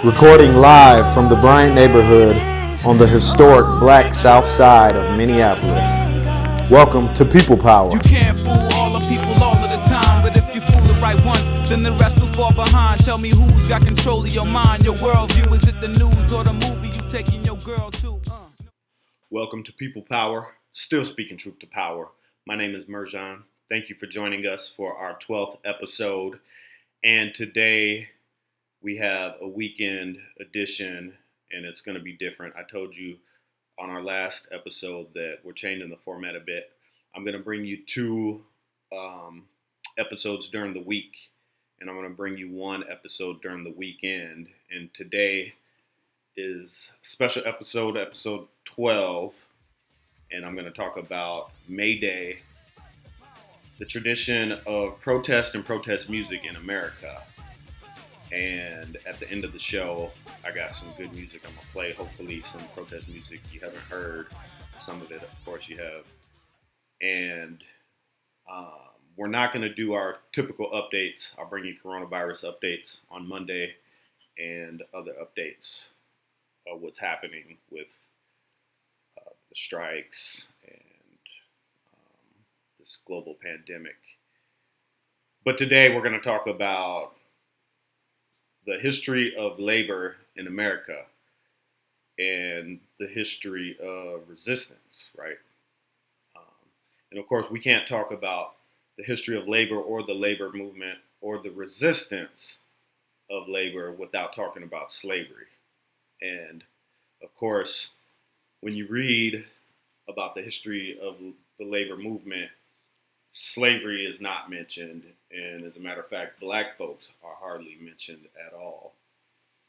Recording live from the Bryant neighborhood on the historic Black South Side of Minneapolis. Welcome to People Power. You can't fool all the people all of the time, but if you fool the right ones, then the rest will fall behind. Tell me who's got control of your mind, your worldview. Is it the news or the movie you taking your girl to? Welcome to People Power, still speaking truth to power. My name is Merjan. Thank you for joining us for our 12th episode. And today we have a weekend edition, and it's going to be different. I told you on our last episode that we're changing the format a bit. I'm going to bring you two episodes during the week, and I'm going to bring you one episode during the weekend. And today is special episode 12, and I'm going to talk about May Day, the tradition of protest and protest music in America. And at the end of the show, I got some good music I'm going to play, hopefully some protest music you haven't heard. Some of it, of course, you have. And we're not going to do our typical updates. I'll bring you coronavirus updates on Monday and other updates of what's happening with the strikes and this global pandemic. But today we're going to talk about the history of labor in America and the history of resistance, right? And of course, we can't talk about the history of labor or the labor movement or the resistance of labor without talking about slavery. And of course, when you read about the history of the labor movement, slavery is not mentioned, and as a matter of fact, black folks are hardly mentioned at all.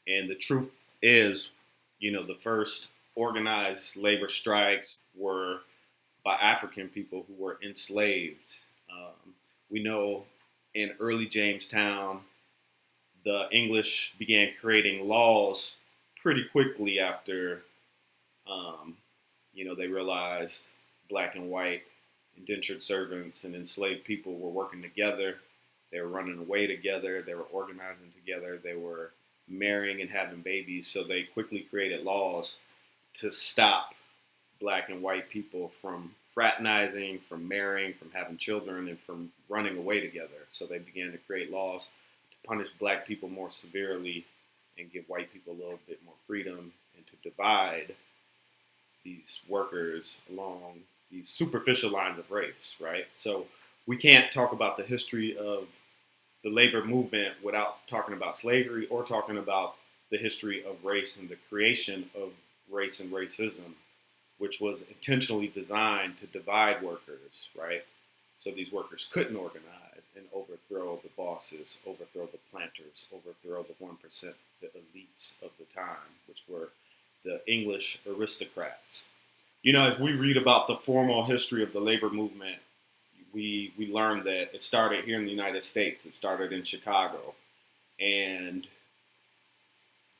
And the truth is, the first organized labor strikes were by African people who were enslaved. We know in early Jamestown, the English began creating laws pretty quickly after, they realized black and white indentured servants and enslaved people were working together. They were running away together. They were organizing together. They were marrying and having babies. So they quickly created laws to stop black and white people from fraternizing, from marrying, from having children, and from running away together. So they began to create laws to punish black people more severely and give white people a little bit more freedom, and to divide these workers along these superficial lines of race, right? So we can't talk about the history of the labor movement without talking about slavery or talking about the history of race and the creation of race and racism, which was intentionally designed to divide workers, right? So these workers couldn't organize and overthrow the bosses, overthrow the planters, overthrow the 1%, the elites of the time, which were the English aristocrats. As we read about the formal history of the labor movement, we learned that it started here in the United States. It started in Chicago. And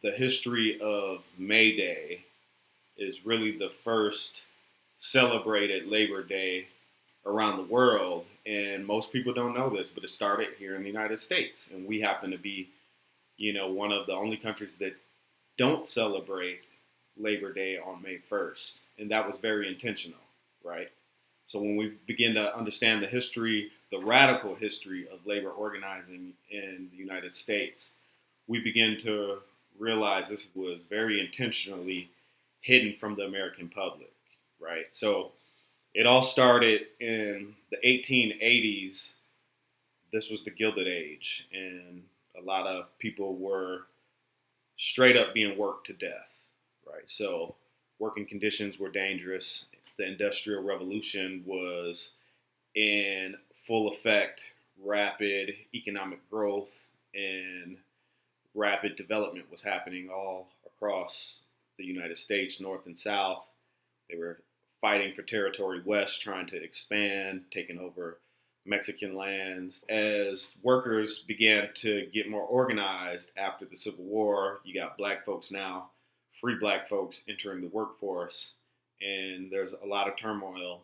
the history of May Day is really the first celebrated Labor Day around the world. And most people don't know this, but it started here in the United States. And we happen to be, one of the only countries that don't celebrate Labor Day on May 1st. And that was very intentional, right? So when we begin to understand the history, the radical history of labor organizing in the United States, we begin to realize this was very intentionally hidden from the American public, right? So it all started in the 1880s. This was the Gilded Age, and a lot of people were straight up being worked to death, right? So working conditions were dangerous. The Industrial Revolution was in full effect. Rapid economic growth and rapid development was happening all across the United States, North and South. They were fighting for territory west, trying to expand, taking over Mexican lands. As workers began to get more organized after the Civil War, you got black folks now, free black folks entering the workforce, and there's a lot of turmoil.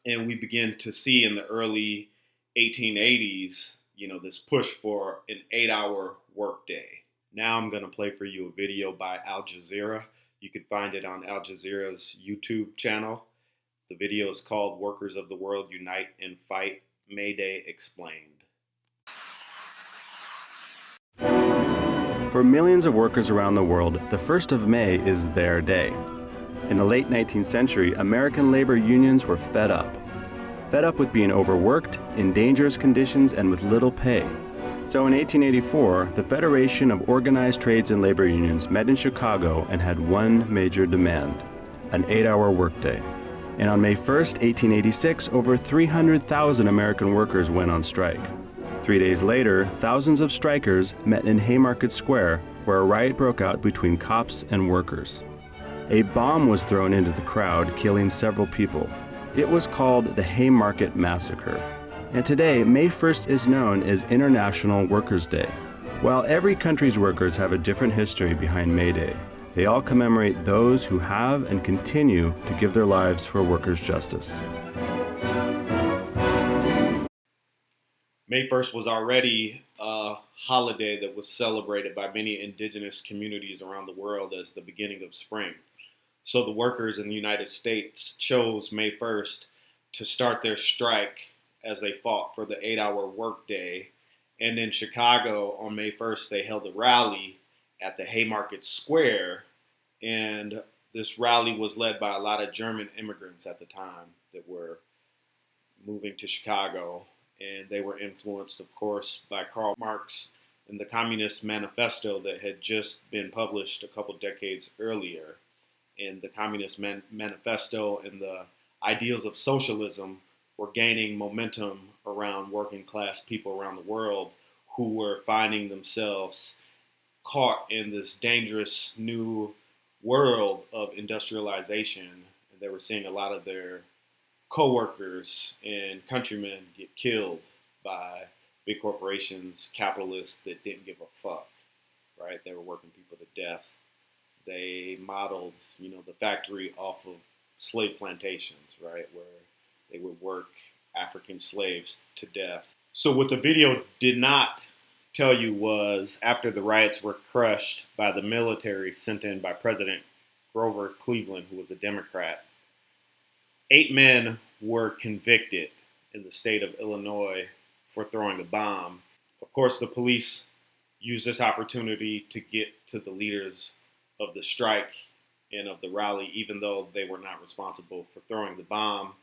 And we begin to see in the early 1880s, this push for an 8-hour workday. Now I'm going to play for you a video by Al Jazeera. You can find it on Al Jazeera's YouTube channel. The video is called "Workers of the World Unite and Fight, May Day Explained." For millions of workers around the world, the 1st of May is their day. In the late 19th century, American labor unions were fed up. Fed up with being overworked, in dangerous conditions, and with little pay. So in 1884, the Federation of Organized Trades and Labor Unions met in Chicago and had one major demand: an 8-hour workday. And on May 1st, 1886, over 300,000 American workers went on strike. 3 days later, thousands of strikers met in Haymarket Square, where a riot broke out between cops and workers. A bomb was thrown into the crowd, killing several people. It was called the Haymarket Massacre. And today, May 1st is known as International Workers' Day. While every country's workers have a different history behind May Day, they all commemorate those who have and continue to give their lives for workers' justice. May 1st was already a holiday that was celebrated by many indigenous communities around the world as the beginning of spring. So the workers in the United States chose May 1st to start their strike as they fought for the 8-hour workday. And in Chicago on May 1st, they held a rally at the Haymarket Square. And this rally was led by a lot of German immigrants at the time that were moving to Chicago. And they were influenced, of course, by Karl Marx and the Communist Manifesto that had just been published a couple decades earlier. And the Communist Manifesto and the ideals of socialism were gaining momentum around working class people around the world who were finding themselves caught in this dangerous new world of industrialization. And they were seeing a lot of their co-workers and countrymen get killed by big corporations, capitalists that didn't give a fuck, right? They were working people to death. They modeled, the factory off of slave plantations, right, where they would work African slaves to death. So what the video did not tell you was, after the riots were crushed by the military sent in by President Grover Cleveland, who was a Democrat, 8 men were convicted in the state of Illinois for throwing a bomb. Of course, the police used this opportunity to get to the leaders of the strike and of the rally, even though they were not responsible for throwing the bomb.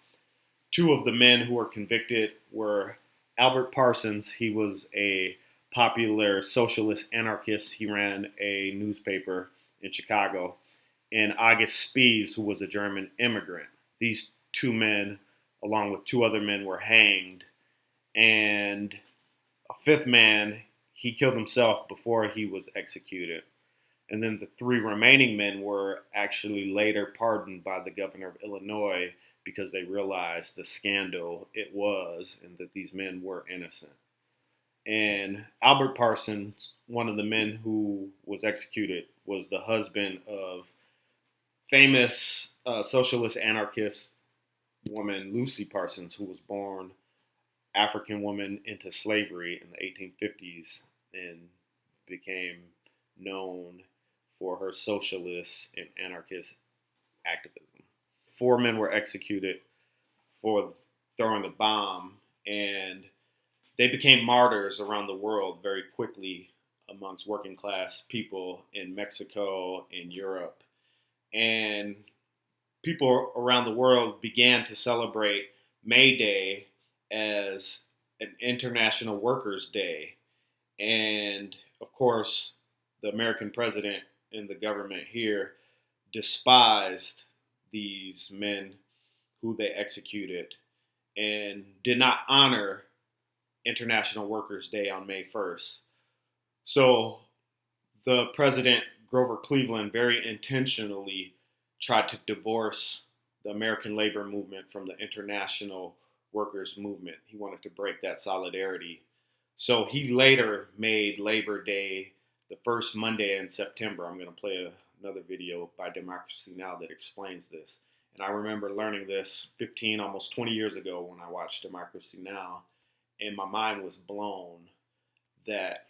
2 of the men who were convicted were Albert Parsons. He was a popular socialist anarchist. He ran a newspaper in Chicago. And August Spies, who was a German immigrant. These 2 men, along with 2 other men, were hanged. And a 5th man, he killed himself before he was executed. And then the 3 remaining men were actually later pardoned by the governor of Illinois because they realized the scandal it was and that these men were innocent. And Albert Parsons, one of the men who was executed, was the husband of famous socialist anarchist woman Lucy Parsons, who was born African woman into slavery in the 1850s and became known for her socialist and anarchist activism. 4 men were executed for throwing a bomb, and they became martyrs around the world very quickly amongst working class people in Mexico, in Europe. And people around the world began to celebrate May Day as an International Workers' Day. And of course, the American president and the government here despised these men who they executed and did not honor International Workers' Day on May 1st. So the president, Grover Cleveland, very intentionally tried to divorce the American labor movement from the international workers movement. He wanted to break that solidarity. So he later made Labor Day the first Monday in September. I'm going to play another video by Democracy Now! That explains this. And I remember learning this 15, almost 20 years ago when I watched Democracy Now! and my mind was blown that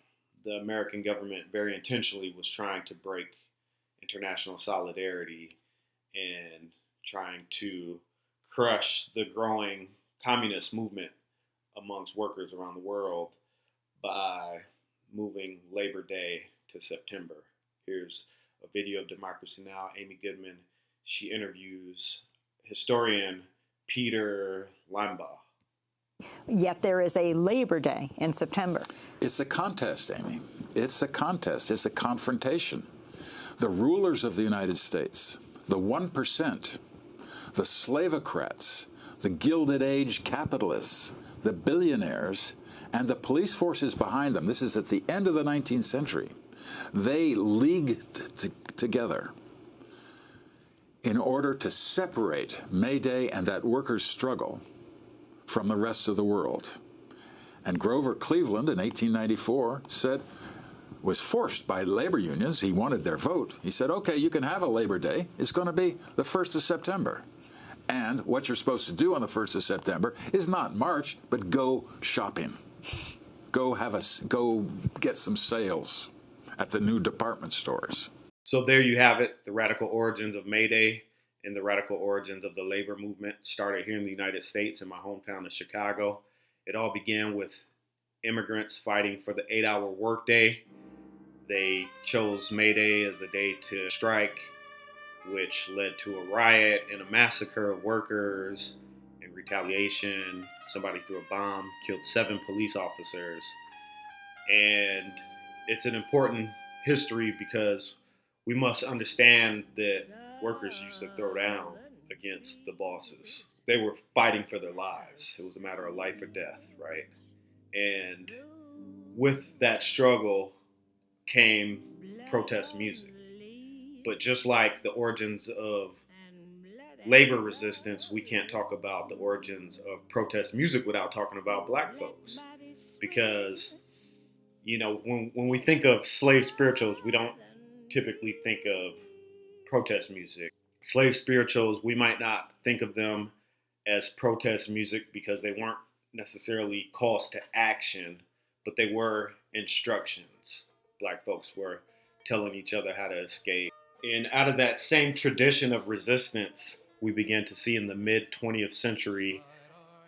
the American government very intentionally was trying to break international solidarity and trying to crush the growing communist movement amongst workers around the world by moving Labor Day to September. Here's a video of Democracy Now! Amy Goodman. She interviews historian Peter Limbaugh. Yet there is a Labor Day in September. It's a contest, Amy. It's a contest. It's a confrontation. The rulers of the United States, the 1%, the slavocrats, the Gilded Age capitalists, the billionaires, and the police forces behind them, this is at the end of the 19th century, they leagued together in order to separate May Day and that workers' struggle from the rest of the world. And Grover Cleveland in 1894 was forced by labor unions. He wanted their vote. He said, okay, you can have a Labor Day. It's going to be the 1st of September. And what you're supposed to do on the 1st of September is not march, but go shopping. Go get some sales at the new department stores. So there you have it, the radical origins of May Day and the radical origins of the labor movement started here in the United States in my hometown of Chicago. It all began with immigrants fighting for the 8-hour workday. They chose May Day as a day to strike, which led to a riot and a massacre of workers. In retaliation, somebody threw a bomb, killed 7 police officers. And it's an important history because we must understand that workers used to throw down against the bosses. They were fighting for their lives. It was a matter of life or death, right? And with that struggle came protest music. But just like the origins of labor resistance, we can't talk about the origins of protest music without talking about Black folks. Because, when we think of slave spirituals, we don't typically think of protest music. Slave spirituals, we might not think of them as protest music because they weren't necessarily calls to action, but they were instructions. Black folks were telling each other how to escape. And out of that same tradition of resistance, we began to see in the mid-20th century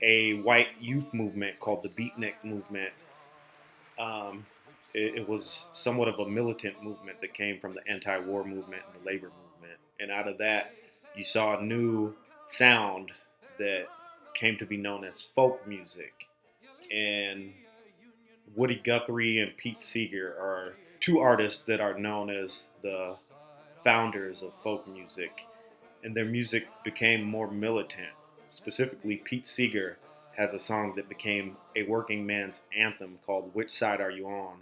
a white youth movement called the Beatnik movement. It was somewhat of a militant movement that came from the anti-war movement and the labor movement. And out of that, you saw a new sound that came to be known as folk music. And Woody Guthrie and Pete Seeger are 2 artists that are known as the founders of folk music. And their music became more militant. Specifically, Pete Seeger has a song that became a working man's anthem called Which Side Are You On?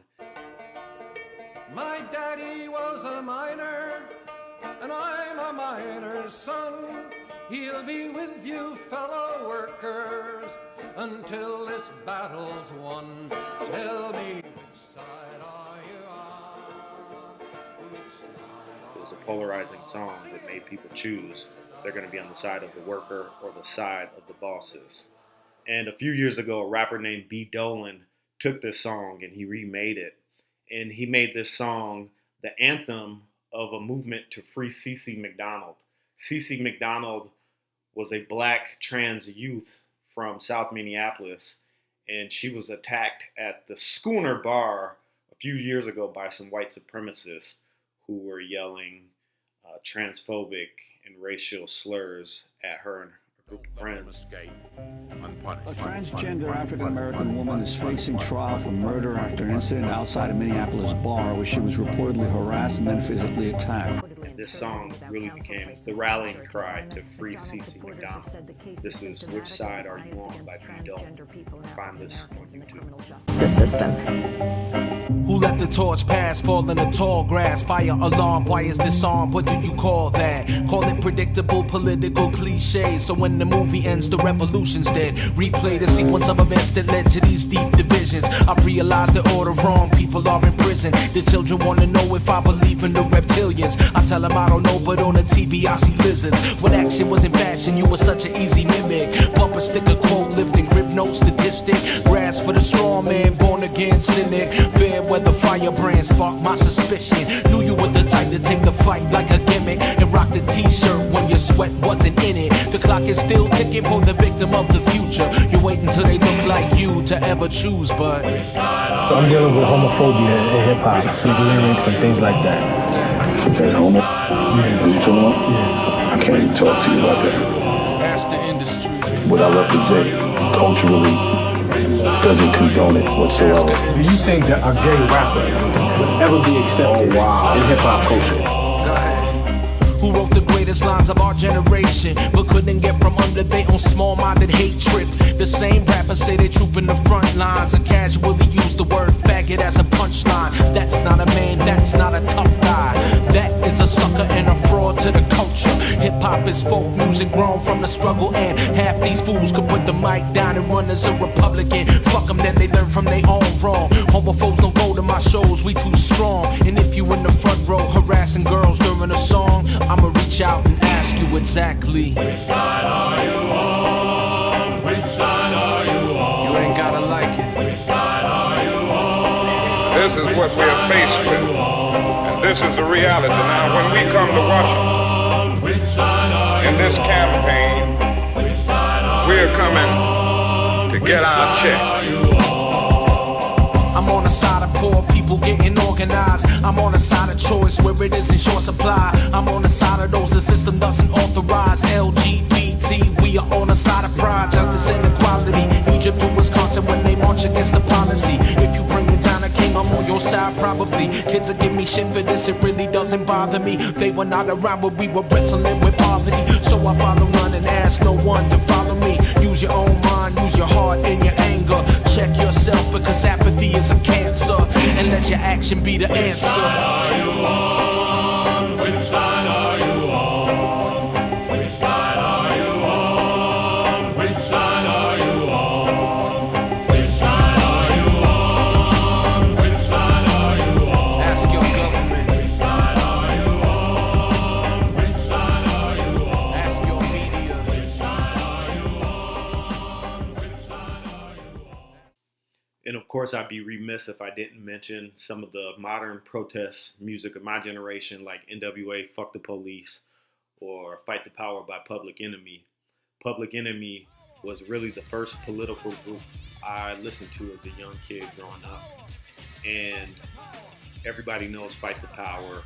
My daddy was a miner, and I'm a miner's son. He'll be with you, fellow workers, until this battle's won. Tell me, which side are you on? Which side It was a polarizing song that made people choose if they're going to be on the side of the worker or the side of the bosses. And a few years ago, a rapper named B. Dolan took this song and he remade it. And he made this song the anthem of a movement to free CeCe McDonald. CeCe McDonald was a Black trans youth from South Minneapolis, and she was attacked at the Schooner Bar a few years ago by some white supremacists who were yelling transphobic and racial slurs at her and her group of friends. A transgender African-American woman is facing trial for murder after an incident outside a Minneapolis bar where she was reportedly harassed and then physically attacked. And this song really became the rallying cry to free CeCe McDonald. This is Which Side Are You On by B. Dolan. Find this on YouTube. The system. Who let the torch pass, fall in the tall grass? Fire alarm, why is disarmed? What do you call that? Call it predictable political cliches. So when the movie ends, the revolution's dead. Replay the sequence of events that led to these deep divisions. I realize the order wrong, people are in prison. The children wanna know if I believe in the reptilians. I tell them I don't know, but on the TV I see lizards. When action was in fashion, you were such an easy mimic. Bumper sticker, quote lifting, grip note statistic. Grasp for the strong man, born again cynic. Fair weather firebrand sparked my suspicion. Knew you were the type to take the fight like a gimmick and rock the t-shirt when your sweat wasn't in it. The clock is still ticking for the victim of the future. You wait until they look like you to ever choose, but I'm dealing with homophobia in hip-hop, lyrics and things like that. That homo? Yeah. Are you talking about? Yeah. I can't even talk to you about that. Ask the industry. What I represent culturally doesn't condone it whatsoever. Do you think that a gay rapper would ever be accepted in hip-hop culture? Who wrote the greatest lines of our generation, but couldn't get from under their own small-minded hate trip. The same rappers say they troop in the front lines and casually use the word faggot as a punchline. That's not a man, that's not a tough guy. That is a sucker and a fraud to the culture. Hip-hop is folk music grown from the struggle, and half these fools could put the mic down and run as a Republican. Fuck them, then they learn from their own wrong. Homophobes don't go to my shows, we too strong. And if you in the front row harassing girls during a song, I'ma reach out and ask you exactly. Which side are you on? Which side are you on? You ain't gotta like it. Which side are you on? This is what we are faced with. And this is the reality. Now, when we come to Washington, in this campaign, we are coming to get our check. I'm on the side of poor people getting organized. I'm on the side of choice where it is in short supply. I'm on the side of those the system doesn't authorize. LGBT, we are on the side of pride, justice and equality. Egypt to Wisconsin when they march against the policy. If you bring it down to King, I'm on your side probably. Kids will give me shit for this, it really doesn't bother me. They were not around when we were wrestling with poverty. So I follow none and ask no one to follow me. Use your own mind, use your heart and your anger. Check yourself because apathy is a cancer, and let your action be the answer. Which side are you on? Which side are you on? Which side are you on? Which side are you on? Which side are you on? Which side are you on? Ask your government. Which side are you on? Which side are you on? Ask your media. Which side are you on? Which side are you on? And of course, I'd be remiss if I didn't mention some of the modern protest music of my generation, like NWA, Fuck the Police, or Fight the Power by Public Enemy. Public Enemy was really the first political group I listened to as a young kid growing up. And everybody knows Fight the Power.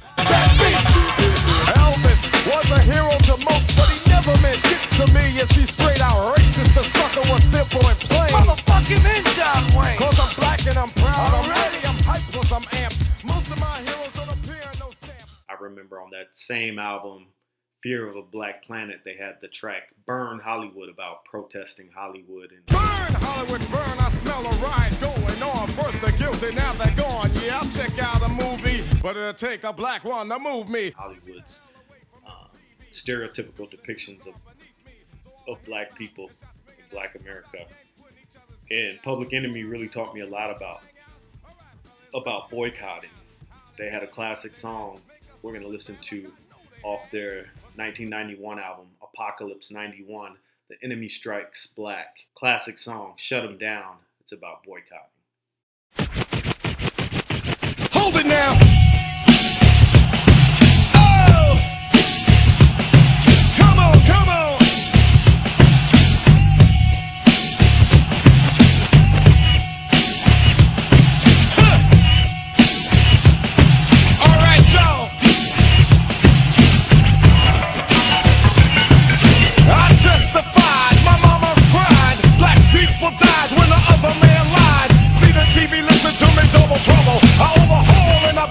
Elvis was a hero to most, but he never meant shit to me. Yes, he's straight out racist. The sucker was simple and plain. Motherfucking in John Wayne. Cause I'm black and I'm proud. I'm ready, I'm hyped, plus I'm amped. Most of my heroes don't appear in no stamp. I remember on that same album, Fear of a Black Planet, they had the track Burn Hollywood about protesting Hollywood. And burn Hollywood, burn, I smell a riot going on. First the guilty, now they're gone. Yeah, I'll check out a movie, but it'll take a black one to move me. Hollywood's stereotypical depictions of black people in black America. And Public Enemy really taught me a lot about boycotting. They had a classic song we're going to listen to off their 1991 album, Apocalypse 91, The Enemy Strikes Black. Classic song, Shut 'Em Down. It's about boycotting. Hold it now! Come on! Huh. All right, y'all. I testified, my mama cried. Black people died when the other man lied. See the TV, listen to me, double trouble. I overhaul and I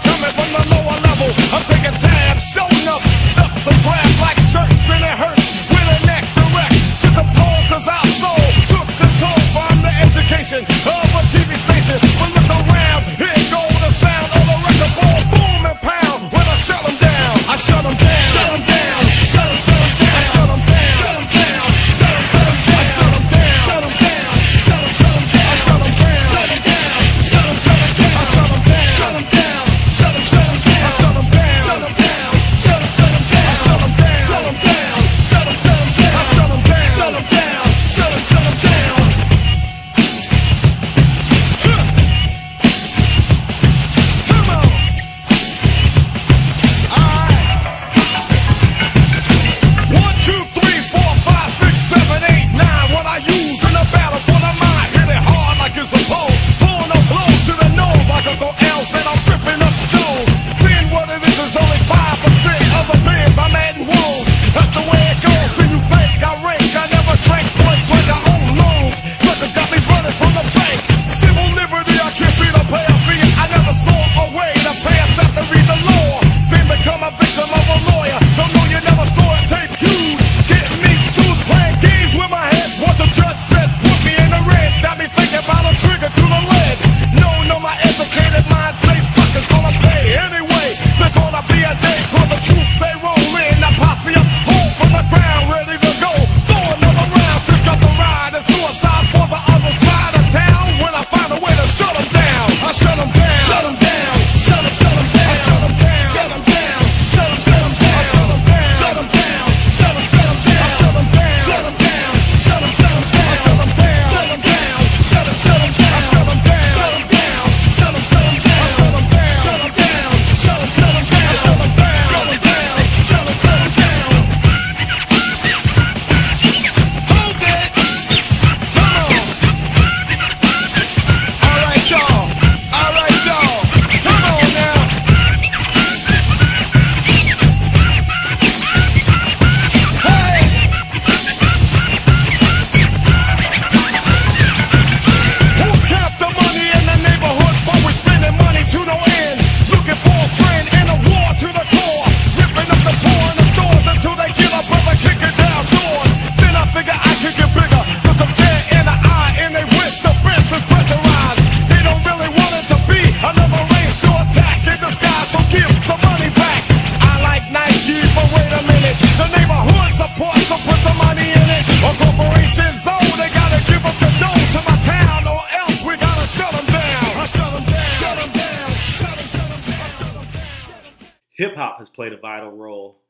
Hip hop has played a vital role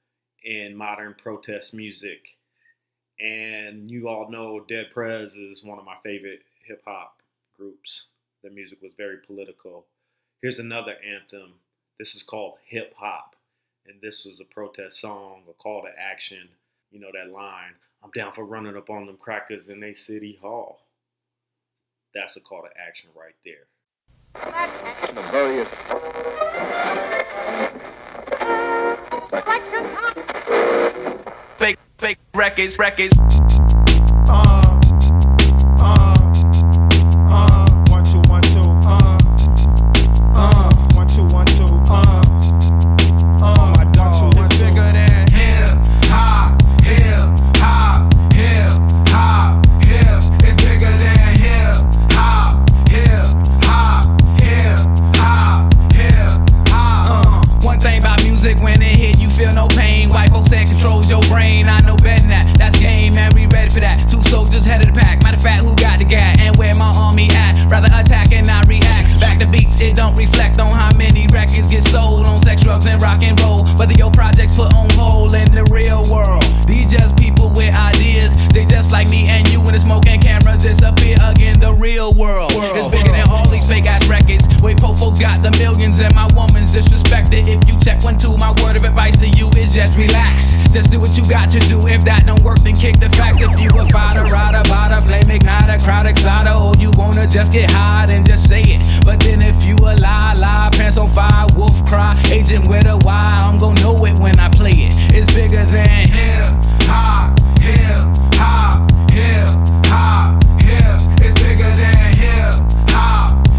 in modern protest music. And you all know Dead Prez is one of my favorite hip hop groups. Their music was very political. Here's another anthem. This is called Hip Hop. And this was a protest song, a call to action. You know that line, I'm down for running up on them crackers in they city hall. That's a call to action right there. The various fake records. One, two, 1, 2, 1, 2. My dog, it's bigger than hip hop. It's bigger than hip hop. One thing about music, when it hit, you feel no pain. White folks say it controls your brain. I know better than that. That's game, man. We ready for that. 2 soldiers head of the pack. Matter of fact, who got the gat and where my army at? Rather attack and not react. Back to beats, it don't reflect on how many records get sold on sex, drugs, and rock and roll. Whether your project's put on hold in the real world. These just people with ideas. They just like me and you when the smoke and cameras disappear again. The real world is bigger than all these fake ass records. Wait, po folks got the millions and my woman's disrespected. If you check 1, 2, my word of advice to you is just relax. Just do what you got to do. If that don't work, then kick the facts. If you a fighter, rider, bada, flame igniter, crowd exciter, or you wanna just get high, then just say it. But then if you a lie, pants on fire, wolf cry, agent with a Y, I'm gon' know it when I play it. It's bigger than hip hop. It's bigger than hip hop.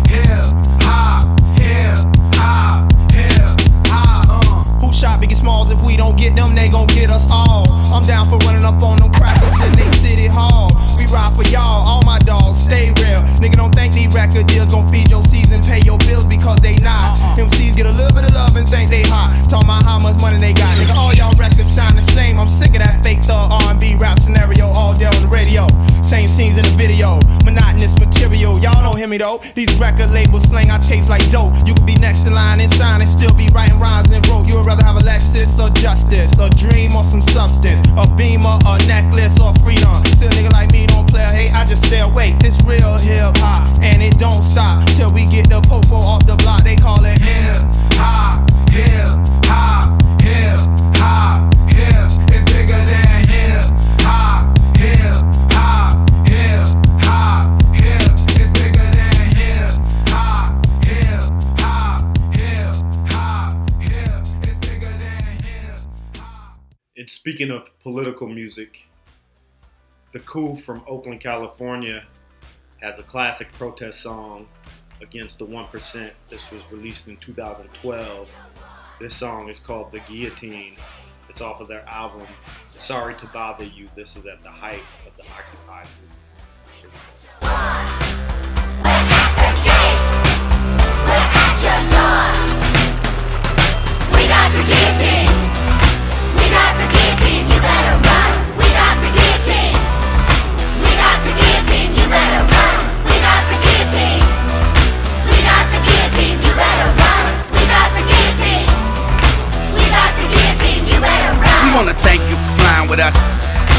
Who shot Biggie Smalls? If we don't get them, they gon' get us all. I'm down for running up on them crackers in they city hall. We ride for y'all, all my dogs, stay real. Nigga, don't think these record deals gon' feed your season, pay your bills because they not. MCs get a little bit of love and think they hot. Talking about how much money they got. Nigga, all y'all records sound the same. I'm sick of that fake thug R&B rap scenario all day on the radio. Same scenes in the video, monotonous material. Y'all don't hear me though. These record labels slang our tapes like dope. You could be next in line and sign and still be writing rhymes and wrote. You would rather have a Lexus or justice, a dream or some substance, a beamer, a necklace or freedom. Still a nigga like me don't play a hate, I just stay awake. This real hip hop and it don't stop till we get the popo off the block. They call it hip hop. It's bigger than hip hop. It's bigger than hip hop. It's bigger than hip hop. And speaking of political music, The Coup from Oakland, California has a classic protest song against the 1%. This was released in 2012. This song is called The Guillotine. It's off of their album, Sorry to Bother You. This is at the height of the Occupy movement. Here we go. We're at your door. We got the guillotine. We got the guillotine. You better run. We got the guillotine. We got the guillotine. You better run. We got the guillotine. We got the guillotine. You better run. We got the guillotine. We got the guillotine. You better run. We wanna thank you for flying with us.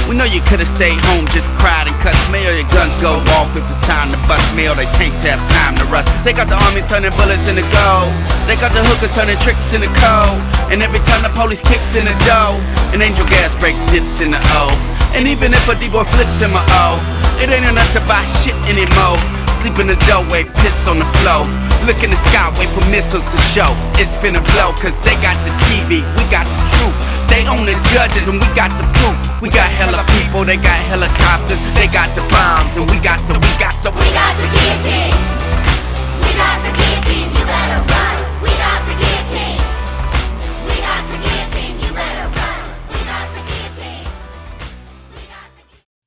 We know you could've stayed home, just cried and cussed. May your guns go off if it's time to bust. May all the tanks have time to rust. They got the armies turning bullets into gold. They got the hookers turning tricks into cold. And every time the police kicks in the dough, an angel gas breaks dips in the O. And even if a D-boy flips in my O, it ain't enough to buy shit anymore. Sleep in the doorway, piss on the floor. Look in the sky, wait for missiles to show. It's finna blow, cause they got the TV, we got the truth. They own the judges and we got the proof. We got hella people, they got helicopters. They got the bombs and we got the We got the guillotine. We got the guillotine, you better run. We got the guillotine. We got the guillotine, you better run. We got the guillotine.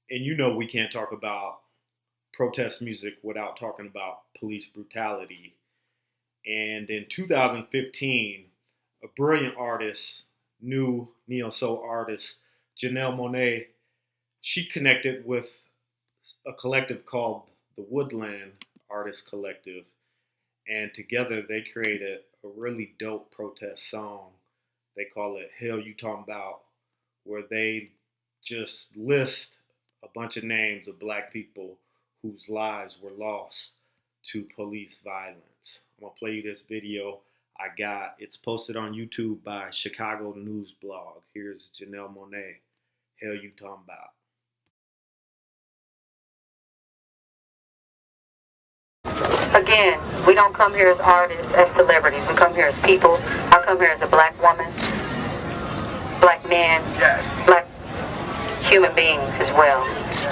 And you know we can't talk about protest music without talking about police brutality. And in 2015, a brilliant artist, new neo-soul artist, Janelle Monáe, she connected with a collective called the Woodland Artist Collective. And together they created a really dope protest song They call it Hell You Talking About, where they just list a bunch of names of black people whose lives were lost to police violence. I'm going to play you this video it's posted on YouTube by Chicago News Blog. Here's Janelle Monáe, Hell You Talking About. Again, we don't come here as artists, as celebrities. We come here as people. I come here as a black woman, black man, black human beings as well.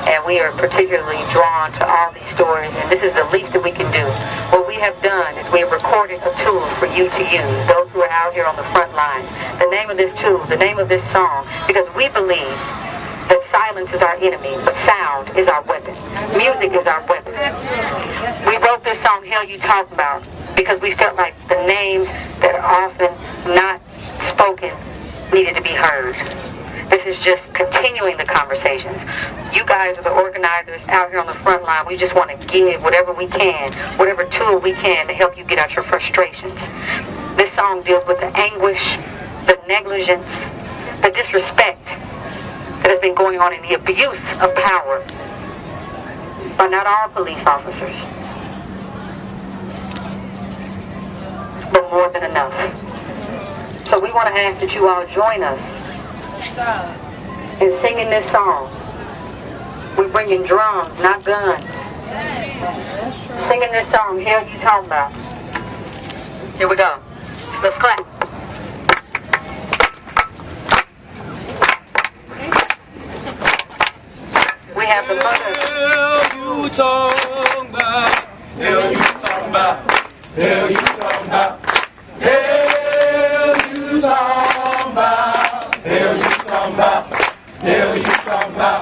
And we are particularly drawn to all these stories, and this is the least that we can do. What we have done is we have recorded a tool for you to use, those who are out here on the front line. The name of this tool, the name of this song, because we believe that silence is our enemy, but sound is our weapon. Music is our weapon. We wrote this song, Hell You Talk About, because we felt like the names that are often not spoken needed to be heard. This is just continuing the conversations. You guys are the organizers out here on the front line. We just want to give whatever we can, whatever tool we can to help you get out your frustrations. This song deals with the anguish, the negligence, the disrespect that has been going on in the abuse of power by not all police officers, but more than enough. So we want to ask that you all join us in singing this song. We're bringing drums, not guns. Singing this song, Hell You Talking About. Here we go. Let's clap. We have the mother. Hell you talking about? Hell you talking about? Hell you talking about? Hell you talking about? Hell you talking about? Hell you talking about?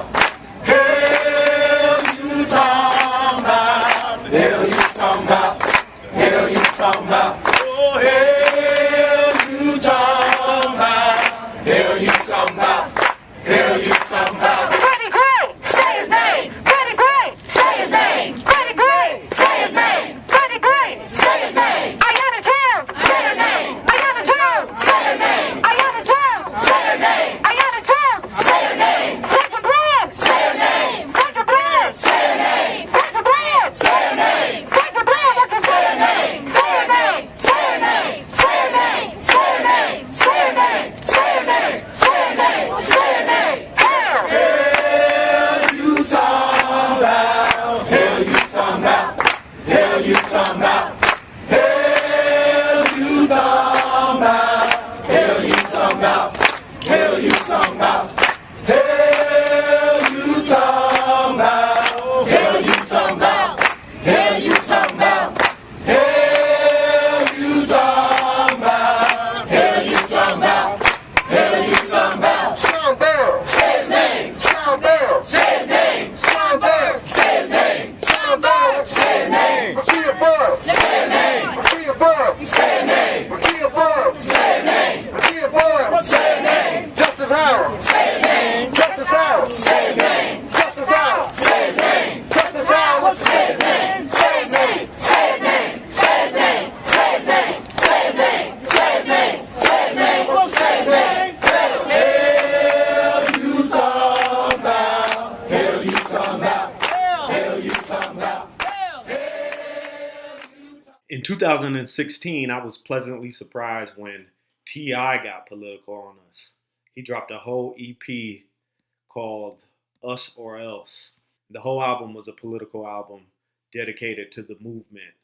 Hell you talking about? Hell you talking about? Hell you talking about? Oh, hell you talking about? Hell you talking about? Hell you talking about? Freddie Gray, say his name. Freddie Gray, say his name. Freddie Gray, say his name. Freddie Gray, say his name. Aiyana Jones, say her name. Aiyana Jones, say her name. Aiyana Jones, say her name. Aiyana Jones, say her name. Sandra Bland, say her name. Sandra Bland, say her name. Sandra Bland, say her name. Sandra Bland, what you say her name? Say her name. Say her name. Say her name. Say her name. Say her name. Say her name. Say her name. Say her name. Hell. Hell you talking about? Hell you talking about? Hell you talking about? Hell you talking about? Hell you talking about? Hell you talking about? Hell you talking about? Hell you talking about? Hell you talking about? Hell you talking about? Hell you talking about? Hell you talking about? Sean Bell, say his name. Sean Bell, say his name. Sean Bell, say his name. Sean Bell, say his name. Makia Burr, say her name. Makia Burr, say her name. Makia Burr, say her name. Makia Burr, say her name. Justice Howard, say his name. Justice Howard, say his name. Justice Howard, say his name. Justice Howard, say his name. Say his name. Say his name. Say his name. Say his name. Say his name. Say his name. Say his name. Say his name. Hell you talking about? Hell you talking about? Hell you talking about? In 2016, I was pleasantly surprised when T.I. got political on us. He dropped a whole EP called Us or Else. The whole album was a political album dedicated to the movement.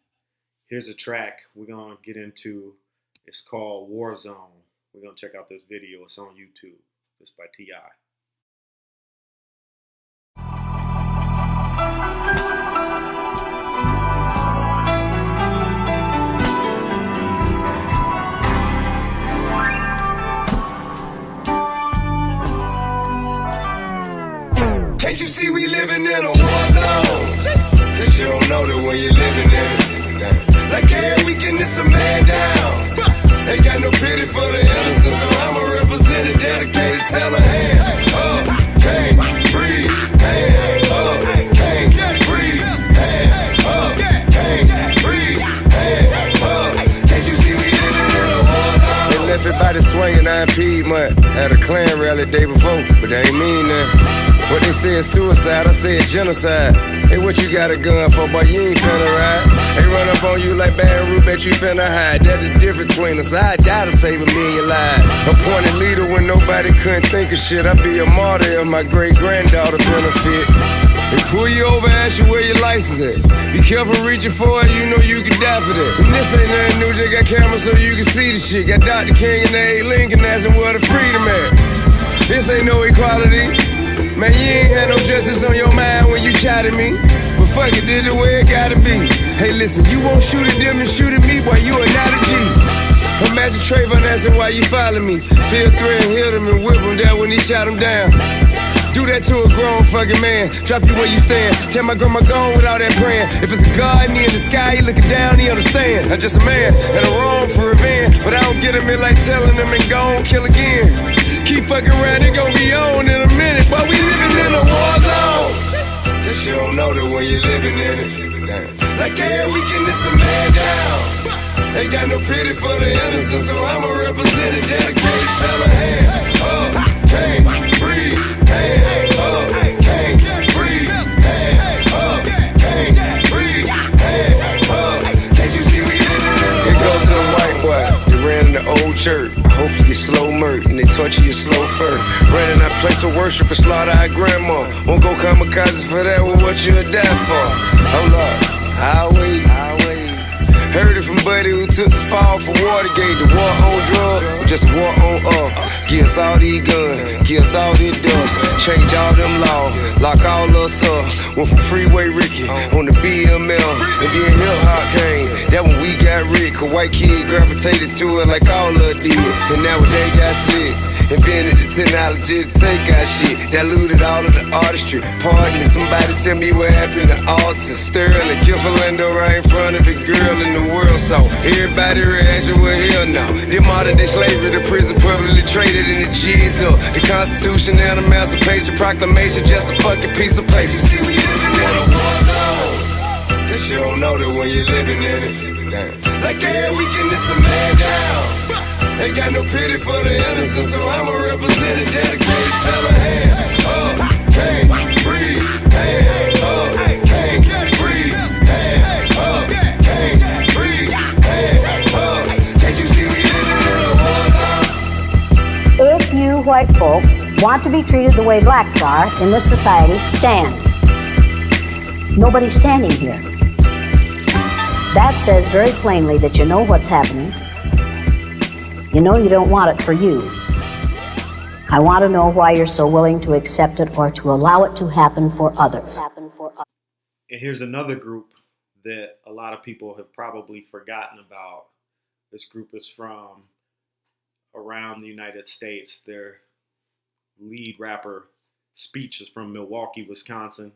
Here's a track we're going to get into. It's called War Zone. We're going to check out this video. It's on YouTube. It's by T.I. Can't you see we living in a war zone? Cause you don't know that when you're living in it. Like every weekend it's a man down. Ain't got no pity for the innocent, so I'm a representative dedicated, tell a hand up, can't breathe, hand up, can't breathe, hand up, can't breathe, hand up. Can't you see we living in a war zone? And let everybody swinging, I Piedmont. Had a Klan rally day before, but they ain't mean that. What they say is suicide, I say it's genocide. Hey, what you got a gun for, boy? You ain't finna ride. They run up on you like Baton Rouge, bet you finna hide. That's the difference between us. I die to save a million lives. Appointed leader when nobody couldn't think of shit. I'd be a martyr if my great-granddaughter benefit. They pull you over, ask you where your license at. Be careful reaching for it, you know you can die for that. And this ain't nothing new, just got cameras so you can see the shit. Got Dr. King and A. Lincoln asking where the freedom at. This ain't no equality. Man, you ain't had no justice on your mind when you shot at me. But fuck it, did the way it gotta be. Hey, listen, you won't shoot at them and shoot at me, boy, you are not a G. Imagine Trayvon asking why you follow me. Feel threat and hit him and whip him down when he shot him down. Do that to a grown fucking man. Drop you where you stand. Tell my grandma gone without that praying. If it's a God and he in the sky, he looking down, he understand. I'm just a man and I'm wrong for revenge. But I don't get him in like telling him and go on, kill again. Keep fucking around, it gon' be on in a minute. But we living in a war zone. Cause you don't know that when you're living in it. Damn. Like every weekend it's a man down. Ain't got no pity for the innocent, so I'ma represent it, dedicated, tell a hand up, can't breathe, hand up, can't breathe, hand up, can't breathe, hand up. Can't you see we living in it? It goes to the white boy, they ran in the old church. I hope you get slow murked and they torture your slow fur. Ran in that place of worship and slaughter our grandma. Won't go kamikazes for that, well what you'll die for? Hold up, I'll wait. Heard it from Buddy who took the fall for Watergate. The war on drugs, or just a war on Give us all these guns, give us all this dust. Change all them laws, lock all us up. Went from Freeway Ricky on the BML, and then hip hop came. That when we got rich, cause white kids gravitated to it like all of us did. And now they got slick. Invented the technology to take our shit. Diluted all of the artistry. Pardon me, somebody tell me what happened to Alton Sterling. Kill Philando right in front of the girl in the world. So everybody reaction, well hell no. The modern day slavery, the prison publicly traded in the G's up. The Constitution and Emancipation Proclamation, just a fucking piece of paper. You see we living in a war zone. Cause you don't know that when you're living in it. Damn. Like every weekend it's a man down. Ain't got no pity for the innocent, so I'ma represent it, dedicated, tell a hand up, can't breathe, hand up, can't breathe, hand up, can't breathe, hand up. Can't you see we living in a war zone? If you white folks want to be treated the way blacks are in this society, stand. Nobody's standing here. That says very plainly that you know what's happening. You know you don't want it for you. I want to know why you're so willing to accept it or to allow it to happen for others. And here's another group that a lot of people have probably forgotten about. This group is from around the United States. Their lead rapper, Speech, is from Milwaukee, Wisconsin.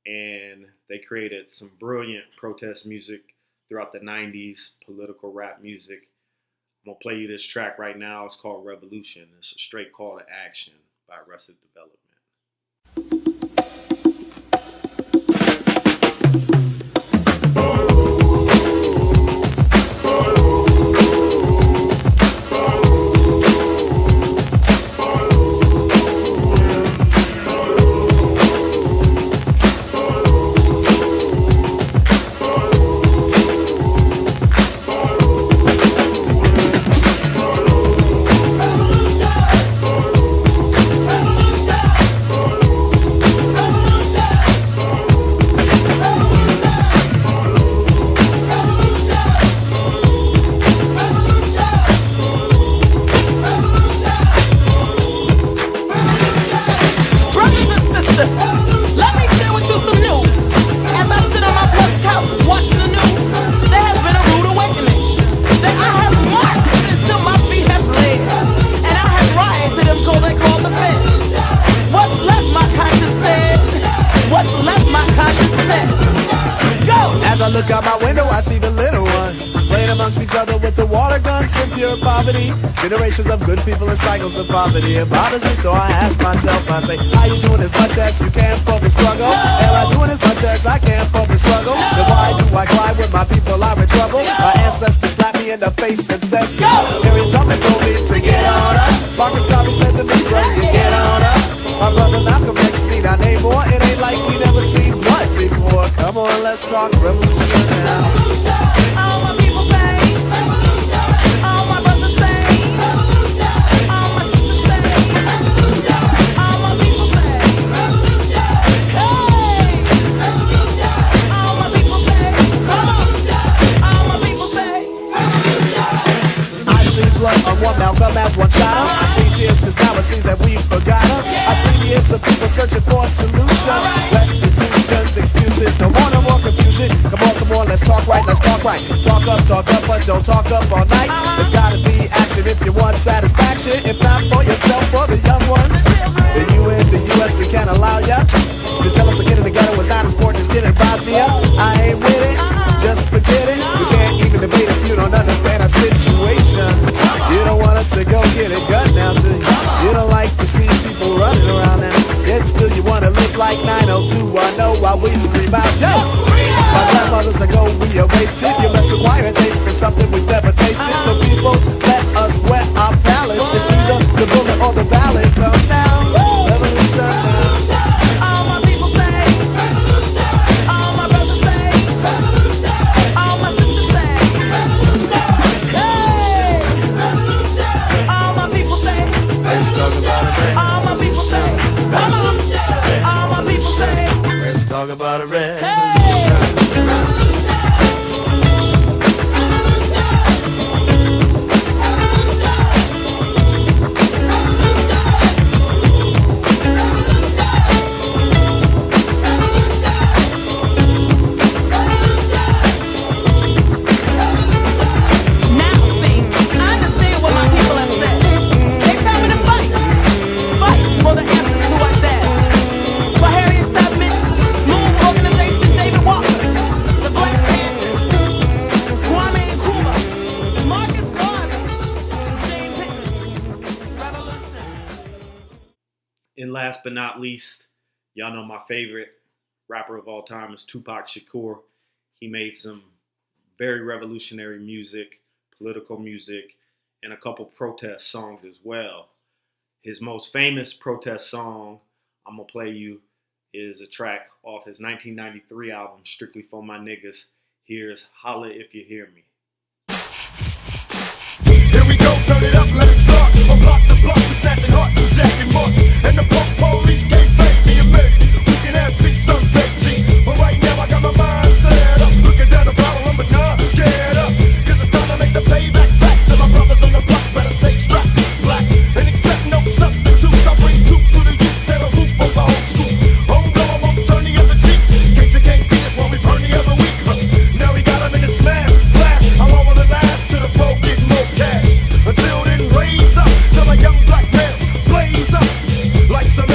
And they created some brilliant protest music throughout the 90s, political rap music. I'm going to play you this track right now. It's called Revolution. It's a straight call to action by Arrested Development. Look out my window, I see the little ones playing amongst each other with the water guns in pure poverty. Generations of good people and cycles of poverty. It bothers me, so I ask myself, I say, how you doing as much as you can for the struggle? Am I doing as much as I can for the struggle? Then why do I cry when my people are in trouble? My ancestors slapped me in the face and said, go! Harriet Tubman told Come on, let's talk revolution now. All my people say, all my brothers say, all my sisters say, all my people say, hey, all my people say, come on, all my people say. I see blood on one Malcolm as one shot him. I see tears cause now it seems that we've forgot him. I see the ears of people searching for solutions, restitutions, excuses, no more confusion. Come on, let's talk right, let's talk right. Talk up, but don't talk up all night. There's gotta be action if you want satisfaction. If not for yourself, for the young ones. The UN, the US, we can't allow ya to tell us a kid in the ghetto was not as important as kid in Bosnia. I ain't with it, just forget it. We can't even debate if you don't understand our situation. You don't want us to go get a gun now, do you? You don't like to see people running around now. Yet still you wanna live like 90210 while we scream out, yo! My grandfathers ago we erased it. You must acquire a taste for something we've never tasted. So people, let us wet our palates. It's either the bullet or the ballot. Come now, revolution now. All my people say, all my brothers say, all my sisters say, hey, all my people say, let's talk about it, man. all my people say, come on, all my people say, let's talk about it, man. And last but not least, y'all know my favorite rapper of all time is Tupac Shakur. He made some very revolutionary music, political music, and a couple protest songs as well. His most famous protest song I'm going to play you is a track off his 1993 album, Strictly For My Niggas. Here's Holla If You Hear Me. Here we go, turn it up, let it start. From block to block, we're snatching hearts and jacking marks. And the punk police can't fake me and make me. We can have peace someday, G. But right now I got my mind set up. Looking down the barrel, but nah, get up. Cause it's time to make the payback back to my brothers on the block. Better stay strapped, black, and accept no substitutes. I bring truth to the youth, tear the roof over old school. Home go, I won't turn the other cheek. Case you can't see us while we burn the other week. Now we got them in the smash, blast. How long will it last till the pro get more cash? Until then, raise up till a young black males blaze up like some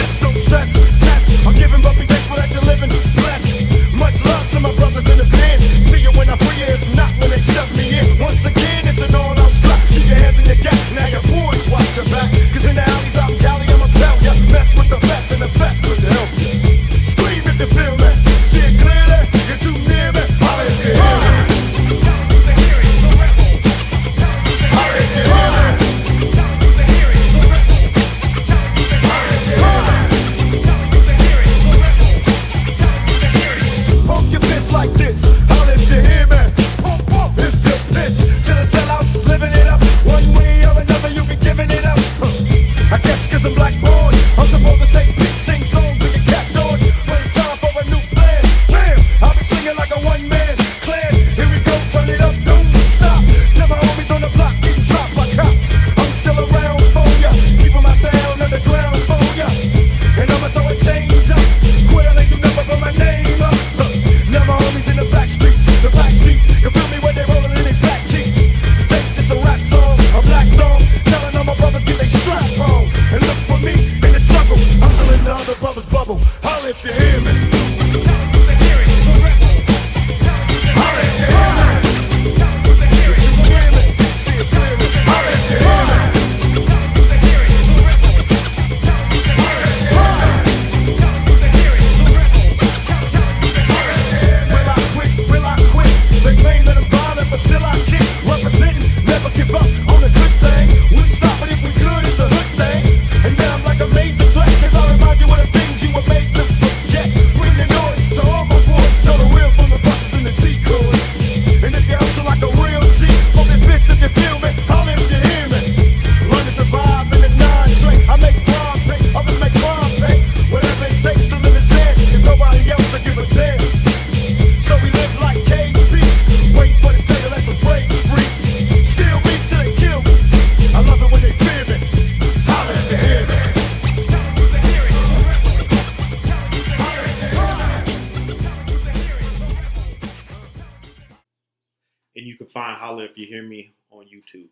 holler if you hear me on YouTube.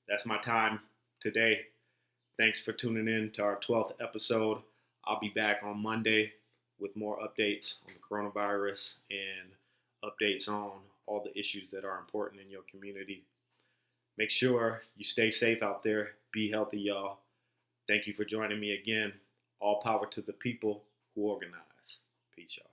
That's my time today. Thanks for tuning in to our 12th episode. I'll be back on Monday with more updates on the coronavirus and updates on all the issues that are important in your community. Make sure you stay safe out there. Be healthy, y'all. Thank you for joining me again. All power to the people who organize. Peace, y'all.